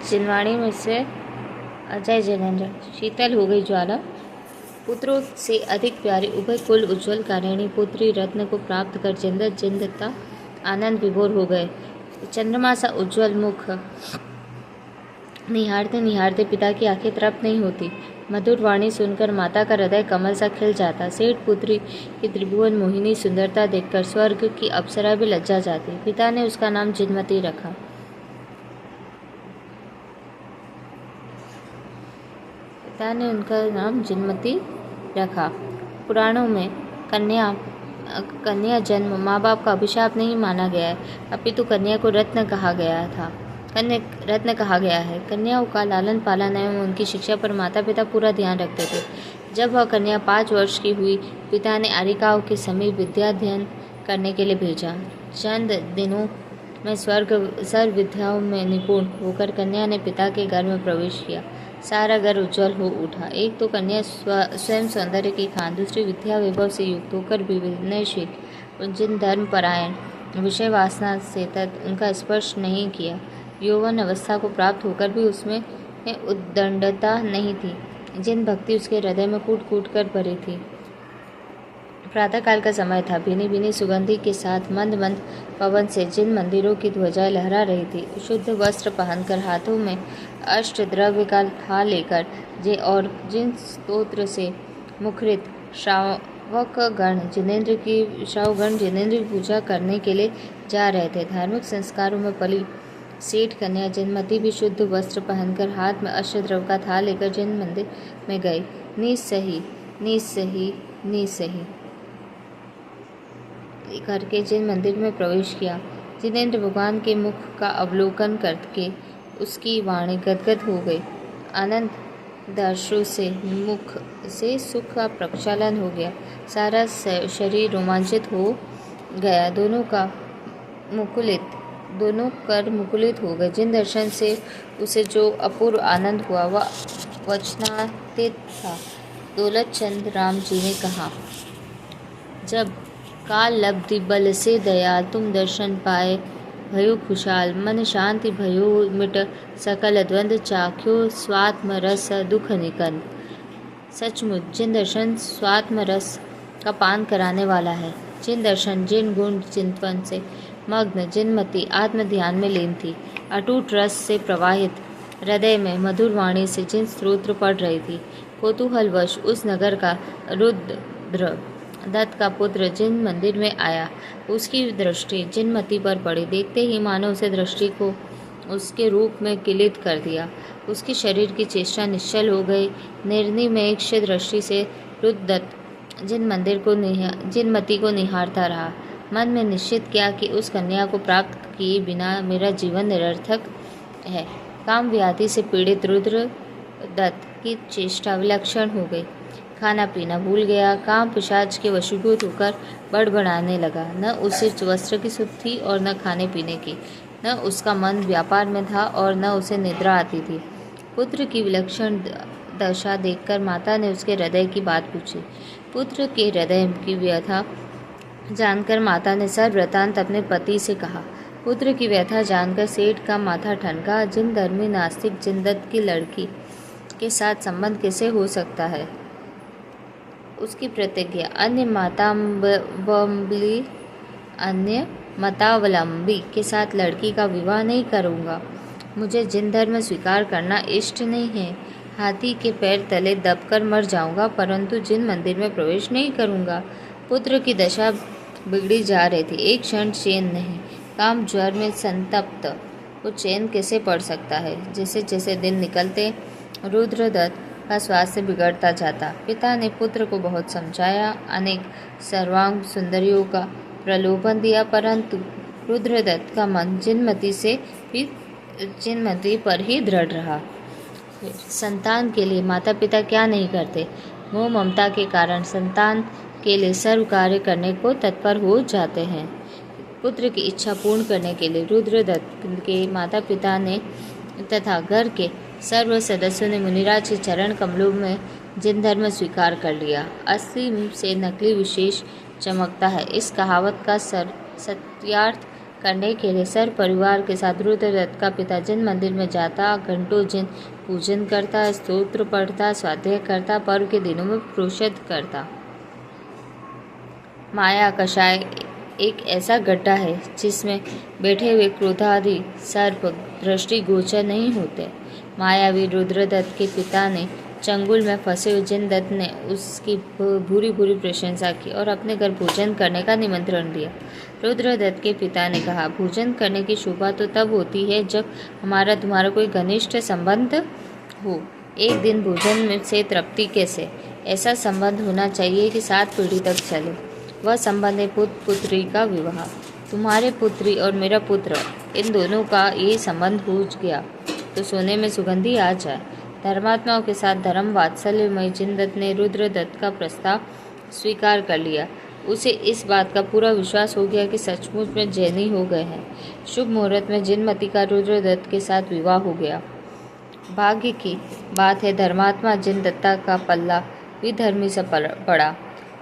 जिनवाणी में से अजय जैनेन्द्र। शीतल हो गई ज्वाला, पुत्रों से अधिक प्यारी उभय कुल उज्ज्वल कारिणी पुत्री रत्न को प्राप्त कर जिंदत जिंदता आनंद विभोर हो गए। चंद्रमा सा उज्ज्वल मुख निहारते निहारते पिता की आंखें तृप्त नहीं होती। मधुर वाणी सुनकर माता का हृदय कमल सा खिल जाता। सेठ पुत्री की त्रिभुवन मोहिनी सुंदरता देखकर स्वर्ग की अप्सरा भी लज्जा जाती। पिता ने उसका नाम जिनमती रखा। पिता ने उनका नाम जिनमती रखा। पुराणों में कन्या जन्म माँ बाप का अभिशाप नहीं माना गया है, अपितु कन्या को रत्न कहा गया है। कन्याओं का लालन पालन एवं उनकी शिक्षा पर माता पिता पूरा ध्यान रखते थे। जब वह कन्या 5 वर्ष की हुई, पिता ने आरिकाओं के समीप विद्याध्ययन करने के लिए भेजा। चंद दिनों में सर्व विद्याओं में निपुण होकर कन्या ने पिता के घर में प्रवेश किया। सारा घर उज्जवल हो उठा। एक तो कन्या स्वयं सौंदर्य की खान, दूसरी विद्या वैभव से युक्त होकर भी विनयशील, जिन धर्म परायण, विषय वासना से तक उनका स्पर्श नहीं किया। यौवन अवस्था को प्राप्त होकर भी उसमें उद्दंडता नहीं थी, जिन भक्ति उसके हृदय में कूट कूट कर भरी थी। प्रातःकाल का समय था। भीनी भीनी सुगंधि के साथ मंद मंद पवन से जिन मंदिरों की ध्वजाएं लहरा रही थी, शुद्ध वस्त्र पहनकर हाथों में अष्ट द्रव्य का थाल लेकर और जिन स्तोत्र से मुखरित श्रावकगण जिनेंद्र की पूजा करने के लिए जा रहे थे। धार्मिक संस्कारों में पली सेठ कन्या जिनमती भी शुद्ध वस्त्र पहनकर हाथ में अष्टद्रव्य का थाल लेकर जिन मंदिर में गई। निसही करके जिन मंदिर में प्रवेश किया। जिनेंद्र भगवान के मुख का अवलोकन करके उसकी वाणी गदगद हो गई। आनंद दर्शों से मुख से सुख का प्रक्षालन हो गया। सारा शरीर रोमांचित हो गया। दोनों कर मुकुलित हो गए। जिन दर्शन से उसे जो अपूर्व आनंद हुआ वह वचनातीत था। दौलत चंद राम जी ने कहा, जब काल लब्धि बल से दयाल तुम दर्शन पाए भयो खुशाल, मन शांति भयो मिट सकल द्वंद्व चाख्यो स्वात्म रस दुख निकन। सचमुच जिन दर्शन स्वात्म रस का पान कराने वाला है। जिन दर्शन, जिन गुण चिंतन से मग्न जिनमती आत्म ध्यान में लीन थी, अटूट रस से प्रवाहित हृदय में मधुर वाणी से जिन स्तोत्र पढ़ रही थी, कौतूहलवश उस नगर का रुद्र दत्त का पुत्र जिन मंदिर में आया, उसकी दृष्टि जिनमती पर पड़ी। देखते ही मानो उसे दृष्टि को उसके रूप में किलित कर दिया। उसकी शरीर की चेष्टा निश्चल हो गई। निर्निमेष दृष्टि से रुद्रदत्त जिनमती को निहारता रहा। मन में निश्चित किया कि उस कन्या को प्राप्त किए बिना मेरा जीवन निरर्थक है। काम व्याधि से पीड़ित रुद्रदत्त की चेष्टा विलक्षण हो गई। खाना पीना भूल गया। काम पिशाच के वशीभूत होकर बड़बड़ाने लगा। न उसे वस्त्र की सुध थी और न खाने पीने की। न उसका मन व्यापार में था और न उसे निद्रा आती थी। पुत्र की विलक्षण दशा देखकर माता ने उसके हृदय की बात पूछी। पुत्र के हृदय की व्यथा जानकर माता ने सर्ववृतांत अपने पति से कहा। पुत्र की व्यथा जानकर सेठ का माथा ठनका। जिन धर्मी नास्तिक जिनदत्त की लड़की के साथ संबंध कैसे हो सकता है? उसकी प्रतिज्ञा, अन्य मतावलंबी के साथ लड़की का विवाह नहीं करूँगा। मुझे जिन धर्म स्वीकार करना इष्ट नहीं है। हाथी के पैर तले दबकर मर जाऊंगा, परंतु जिन मंदिर में प्रवेश नहीं करूँगा। पुत्र की दशा बिगड़ी जा रही थी। एक क्षण चैन नहीं। काम ज्वर में संतप्त वो चैन कैसे पड़ सकता है? जैसे जैसे दिन निकलते रुद्रदत्त का स्वास्थ्य बिगड़ता जाता। पिता ने पुत्र को बहुत समझाया, अनेक सर्वांग सुंदरियों का प्रलोभन दिया, परंतु रुद्रदत्त का मन जिनमती पर ही दृढ़ रहा। संतान के लिए माता पिता क्या नहीं करते। मोह ममता के कारण संतान के लिए सर्व कार्य करने को तत्पर हो जाते हैं। पुत्र की इच्छा पूर्ण करने के लिए रुद्रदत्त के माता पिता ने तथा घर के सर्व सदस्यों ने मुनिराज के चरण कमलों में जिन धर्म स्वीकार कर लिया। असली से नकली विशेष चमकता है। इस कहावत का सत्यार्थ करने के लिए सर परिवार के साथ रुद्रदत्त का पिता जिन मंदिर में जाता, घंटों जिन पूजन करता, स्तोत्र पढ़ता, स्वाध्याय करता, पर्व के दिनों में प्रोषद करता। माया कषाय एक ऐसा गड्ढा है जिसमें बैठे हुए क्रोधादि सर्प दृष्टि गोचर नहीं होते। मायावी रुद्रदत्त के पिता ने चंगुल में फंसे हुए जिनदत्त ने उसकी भूरी भूरी प्रशंसा की और अपने घर भोजन करने का निमंत्रण दिया। रुद्रदत्त के पिता ने कहा, भोजन करने की शोभा तो तब होती है जब हमारा तुम्हारा कोई घनिष्ठ संबंध हो। एक दिन भोजन में से तृप्ति कैसे? ऐसा संबंध होना चाहिए कि 7 पीढ़ी तक चले। वह संबंध है पुत्र पुत्री का विवाह। तुम्हारे पुत्री और मेरा पुत्र, इन दोनों का ये संबंध हो गया तो सोने में सुगंधी आ जाए। धर्मात्माओं के साथ धर्म वात्सल्यमय जिनदत्त ने रुद्रदत्त का प्रस्ताव स्वीकार कर लिया। उसे इस बात का पूरा विश्वास हो गया कि सचमुच में जैनी हो गए हैं। शुभ मुहूर्त में जिनमती का रुद्रदत्त के साथ विवाह हो गया। भाग्य की बात है, धर्मात्मा जिनदत्ता का पल्ला विधर्मी से पड़ा।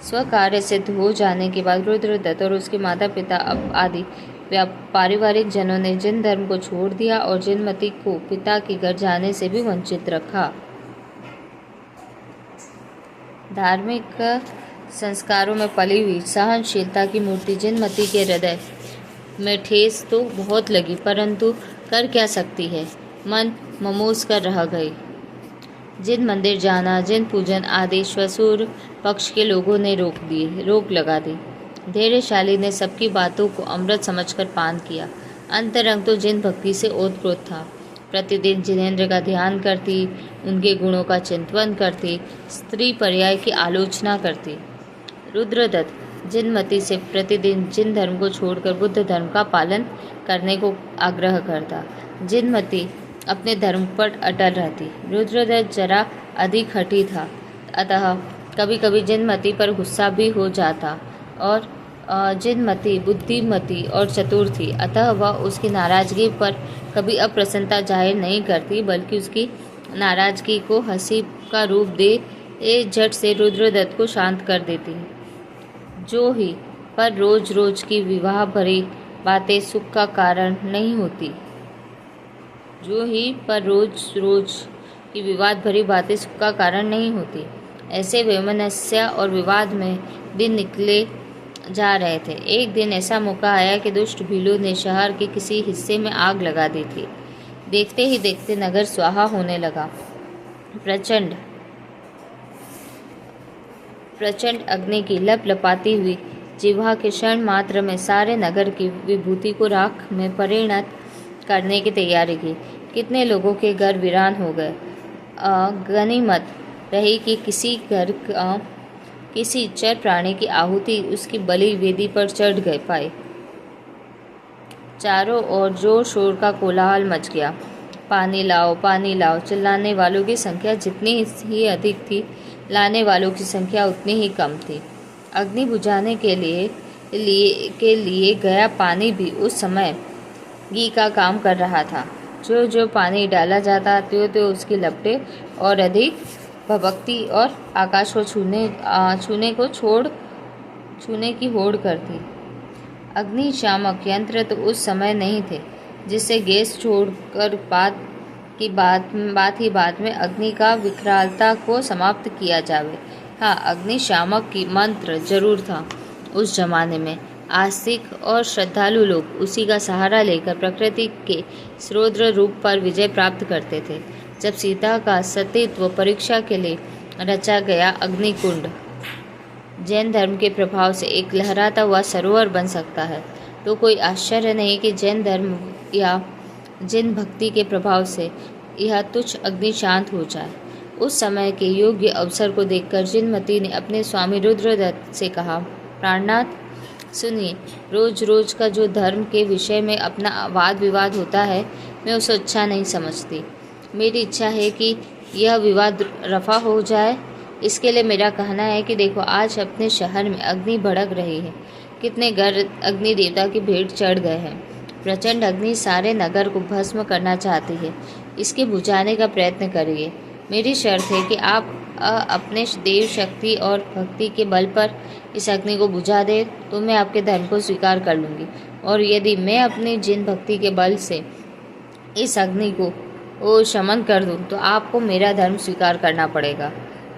स्वकार्य सिद्ध हो जाने के बाद रुद्रदत्त और उसके माता पिता आदि पारिवारिक जनों ने जिन धर्म को छोड़ दिया और जिनमती को पिता के घर जाने से भी वंचित रखा। धार्मिक संस्कारों में पली हुई सहनशीलता की मूर्ति जिनमती के हृदय में ठेस तो बहुत लगी, परंतु कर क्या सकती है, मन ममोस कर रह गई। जिन मंदिर जाना, जिन पूजन आदि श्वशुर पक्ष के लोगों ने रोक लगा दी। धैर्यशाली ने सबकी बातों को अमृत समझकर पान किया। अंतरंग तो जिन भक्ति से ओतप्रोत था। प्रतिदिन जिनेंद्र का ध्यान करती, उनके गुणों का चिंतन करती, स्त्री पर्याय की आलोचना करती। रुद्रदत्त जिनमती से प्रतिदिन जिन धर्म को छोड़कर बुद्ध धर्म का पालन करने को आग्रह करता। जिनमती अपने धर्म पर अटल रहती। रुद्रदत्त जरा अधिक हठी था, अतः कभी कभी जिनमती पर गुस्सा भी हो जाता और जिनमती बुद्धिमती और चतुर थी, अतः वह उसकी नाराजगी पर कभी अप्रसन्नता जाहिर नहीं करती, बल्कि उसकी नाराजगी को हंसी का रूप दे झट से रुद्रदत्त को शांत कर देती। जो ही पर रोज रोज की विवाह भरी बातें सुख का कारण नहीं होती। जो ही पर रोज की विवाद भरी बातें सुख का कारण नहीं होती। ऐसे वैमनस्य और विवाद में दिन निकले जा रहे थे। एक दिन ऐसा मौका आया कि दुष्ट भीलों ने शहर के किसी हिस्से में आग लगा दी थी। देखते ही देखते नगर स्वाहा होने लगा। प्रचंड अग्नि की लपलपाती हुई जिह्वा के क्षण मात्र में सारे नगर की विभूति को राख में परिणत करने की तैयारी की। कितने लोगों के घर वीरान हो गए। गनीमत रही कि किसी चर प्राणी की आहुति उसकी बलि वेदी पर चढ़ गए पाए। चारों ओर जोर शोर का कोलाहल मच गया। पानी लाओ चिल्लाने वालों की संख्या जितनी ही अधिक थी, लाने वालों की संख्या उतनी ही कम थी। अग्नि बुझाने के लिए गया पानी भी उस समय घी का काम कर रहा था। जो जो पानी डाला जाता त्यों त्यों उसकी लपटें और अधिक भभकती और आकाश को छूने की होड़ करती। अग्निशामक यंत्र तो उस समय नहीं थे जिससे गैस छोड़कर बात में अग्नि का विकरालता को समाप्त किया जावे। हाँ, अग्निशामक की मंत्र जरूर था। उस जमाने में आस्तिक और श्रद्धालु लोग उसी का सहारा लेकर प्रकृति के स्रोत्र रूप पर विजय प्राप्त करते थे। जब सीता का सतीत्व परीक्षा के लिए रचा गया अग्निकुंड जैन धर्म के प्रभाव से एक लहराता हुआ सरोवर बन सकता है, तो कोई आश्चर्य नहीं कि जैन धर्म या जिन भक्ति के प्रभाव से यह तुच्छ अग्नि शांत हो जाए। उस समय के योग्य अवसर को देखकर जिनमती ने अपने स्वामी रुद्रदत्त से कहा, प्राणनाथ सुनिए, रोज रोज का जो धर्म के विषय में अपना वाद विवाद होता है, मैं उसे अच्छा नहीं समझती। मेरी इच्छा है कि यह विवाद रफा हो जाए। इसके लिए मेरा कहना है कि देखो, आज अपने शहर में अग्नि भड़क रही है। कितने घर अग्नि देवता की भेंट चढ़ गए हैं। प्रचंड अग्नि सारे नगर को भस्म करना चाहती है। इसके बुझाने का प्रयत्न करिए। मेरी शर्त है कि आप अपने देव शक्ति और भक्ति के बल पर इस अग्नि को बुझा दे, तो मैं आपके धर्म को स्वीकार कर लूँगी और यदि मैं अपनी जिन भक्ति के बल से इस अग्नि को शमन कर दूं तो आपको मेरा धर्म स्वीकार करना पड़ेगा।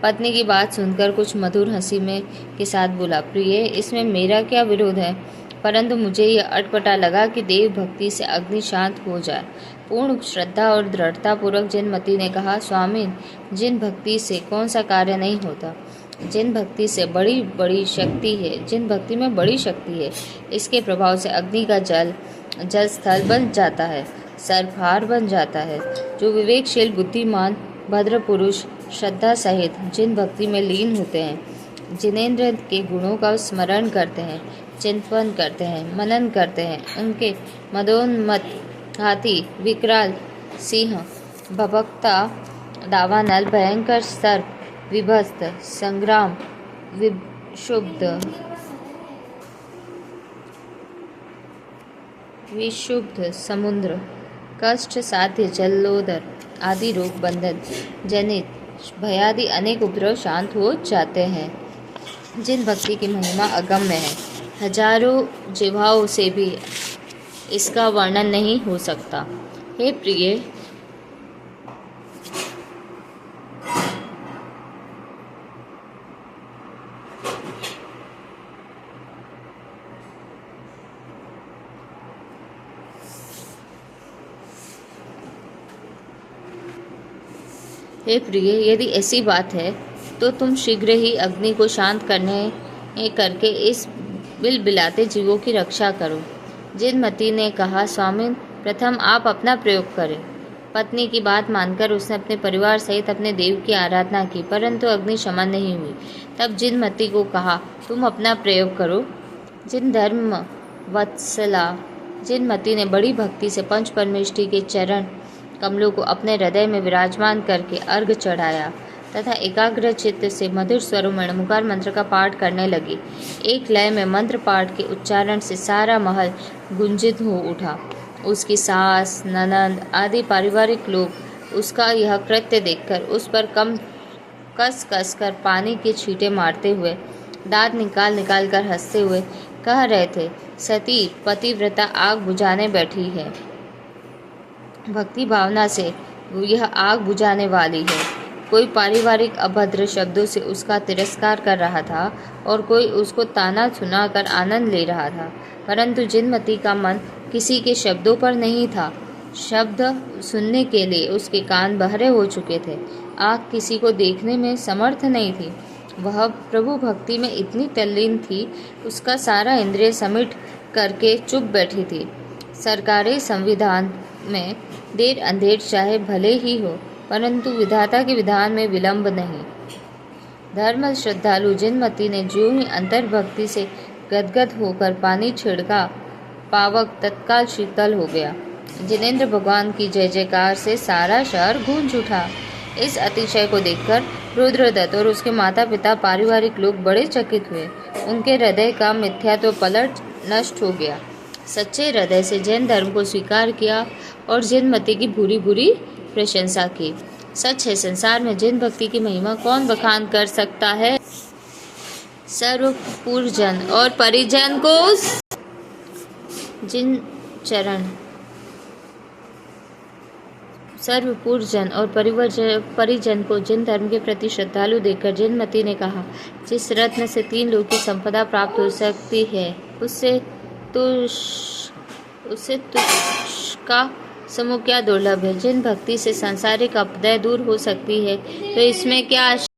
पत्नी की बात सुनकर कुछ मधुर हंसी में के साथ बोला, प्रिय, इसमें मेरा क्या विरोध है, परंतु मुझे यह अटपटा लगा कि देव भक्ति से अग्नि शांत हो जाए। पूर्ण श्रद्धा और दृढ़ता पूर्वक जिनमती ने कहा, स्वामी, जिन भक्ति से कौन सा कार्य नहीं होता, जिन भक्ति से बड़ी बड़ी शक्ति है, जिन भक्ति में बड़ी शक्ति है, इसके प्रभाव से अग्नि का जल स्थल बन जाता है, सर्पहार बन जाता है। जो विवेकशील बुद्धिमान भद्र पुरुष श्रद्धा सहित जिन भक्ति में लीन होते हैं, जिनेंद्र के गुणों का स्मरण करते हैं, चिंतन करते हैं, मनन करते हैं, उनके मदोन्मत हाथी, विकराल सिंह, भभक्ता दावानल, भयंकर सर्प, विभत्स संग्राम, विशुद्ध समुद्र, कष्ट साध्य जलोदर आदि रोग बंधन जनित भयादि अनेक उपद्रव शांत हो जाते हैं। जिन भक्ति की महिमा अगम्य है, हजारों जिह्वाओं से भी इसका वर्णन नहीं हो सकता। हे प्रिय, यदि ऐसी बात है तो तुम शीघ्र ही अग्नि को शांत करके इस बिलबिलाते जीवों की रक्षा करो। जिनमती ने कहा, स्वामी, प्रथम आप अपना प्रयोग करें। पत्नी की बात मानकर उसने अपने परिवार सहित अपने देव की आराधना की, परंतु अग्नि शमन नहीं हुई। तब जिनमती को कहा, तुम अपना प्रयोग करो। जिन धर्म वत्सला जिनमती ने बड़ी भक्ति से पंच परमेष्ठी के चरण कमलों को अपने हृदय में विराजमान करके अर्घ चढ़ाया तथा एकाग्र चित्त से मधुर स्वरों में णमुकार मंत्र का पाठ करने लगी। एक लय में मंत्र पाठ के उच्चारण से सारा महल गुंजित हो उठा। उसकी सास, ननंद आदि पारिवारिक लोग उसका यह कृत्य देखकर उस पर कस कर पानी के छींटे मारते हुए, दांत निकाल कर हंसते हुए कह रहे थे, सती पतिव्रता आग बुझाने बैठी है। भक्ति भावना से यह आग बुझाने वाली है। कोई पारिवारिक अभद्र शब्दों से उसका तिरस्कार कर रहा था और कोई उसको ताना सुनाकर आनंद ले रहा था, परंतु जिनमती का मन किसी के शब्दों पर नहीं था। शब्द सुनने के लिए उसके कान बहरे हो चुके थे, आँख किसी को देखने में समर्थ नहीं थी। वह प्रभु भक्ति में इतनी तल्लीन थी, उसका सारा इंद्रिय समिट करके चुप बैठी थी। सरकारी संविधान में देर अंधेर चाहे भले ही हो, परंतु विधाता के विधान में विलंब नहीं। धर्म श्रद्धालु जिनमती ने ज्यों ही अंतर्भक्ति से गदगद होकर पानी छिड़का, पावक तत्काल शीतल हो गया। जिनेंद्र भगवान की जय जयकार से सारा शहर गूंज उठा। इस अतिशय को देखकर रुद्रदत्त और उसके माता पिता पारिवारिक लोग बड़े चकित हुए। उनके हृदय का मिथ्यात्व पलट नष्ट हो गया। सच्चे हृदय से जैन धर्म को स्वीकार किया और जिनमती की भूरी भूरी प्रशंसा की। सच है, संसार में जिन भक्ति की महिमा कौन बखान कर सकता है। सर्वपुरजन और परिजन को जिन चरण सर्वपुरजन और परिजन को जिन धर्म के प्रति श्रद्धालु देखकर जिनमती ने कहा, जिस रत्न से 3 लोक की संपदा प्राप्त हो सकती है, उससे तुष का समूह क्या दुर्लभ है। जिन भक्ति से सांसारिक अपदय दूर हो सकती है, तो इसमें क्या